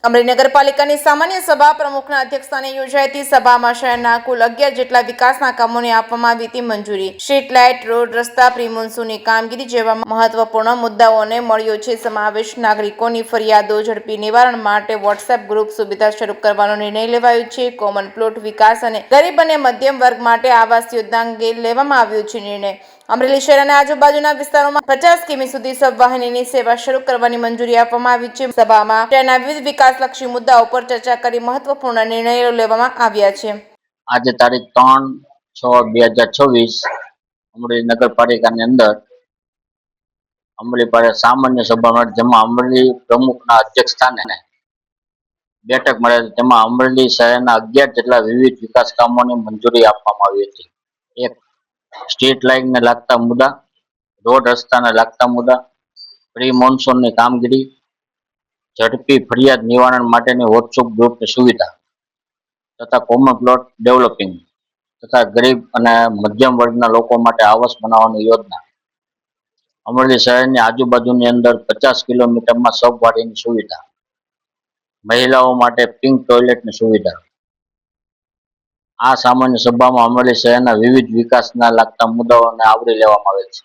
અમરેલી નગરપાલિકાની સામાન્ય સભા પ્રમુખના અધ્યક્ષસ્થાને યોજાઈ હતી। સભામાં શહેરના કુલ 11 જેટલા વિકાસના કામોને આપવામાં આવી હતી મંજૂરી। સ્ટ્રીટ લાઇટ, રોડ, રસ્તા, પ્રી મોન્સૂનની કામગીરી જેવા મહત્વપૂર્ણ મુદ્દાઓને મળ્યો છે સમાવેશ। નાગરિકોની ફરિયાદો ઝડપી નિવારણ માટે વોટ્સએપ ગ્રુપ સુવિધા શરૂ કરવાનો નિર્ણય લેવાયો છે। કોમન પ્લોટ વિકાસ અને ગરીબ અને મધ્યમ વર્ગ માટે આવાસ યોજના અંગે લેવામાં આવ્યો છે નિર્ણય। અમરેલી શહેર અને આજુબાજુના વિસ્તારોમાં 50 કિમી સુધી સબવાહિનીની સેવા શરૂ કરવાની મંજૂરી આપવામાં આવી છે। સભામાં શહેરના વિવિધ વિકાસલક્ષી મુદ્દાઓ પર ચર્ચા કરી મહત્વપૂર્ણ નિર્ણયો લેવામાં આવ્યા છે। આજે તારીખ 3/6/2026 અમરેલી નગરપાલિકાની અંદર અમરેલી સામાન્ય સભામાં જેમાં અમરેલી પ્રમુખના અધ્યક્ષ સ્થાને બેઠક મળે તેમાં અમરેલી શહેરના 11 જેટલા વિવિધ વિકાસ કામોની મંજૂરી આપવામાં આવી હતી। એક સ્ટ્રીટ લાઇટને લાગતા મુદ્દા, રોડ રસ્તાને લાગતા મુદ્દા, પ્રી મોન્સૂનની કામગીરી, ઝડપી ફરિયાદ નિવારણ માટેની વોટ્સએપ ગ્રુપની સુવિધા તથા કોમન પ્લોટ ડેવલપિંગ તથા ગરીબ અને મધ્યમ વર્ગના લોકો માટે આવાસ બનાવવાની યોજના, અમરેલી શહેરની આજુબાજુની અંદર 50 કિલોમીટરમાં સબવાડીની સુવિધા, મહિલાઓ માટે પિંક ટોયલેટની સુવિધા। આ સામાન્ય સભામાં અમરેલી શહેરના વિવિધ વિકાસના લાગતા મુદ્દાઓને આવરી લેવામાં આવે છે।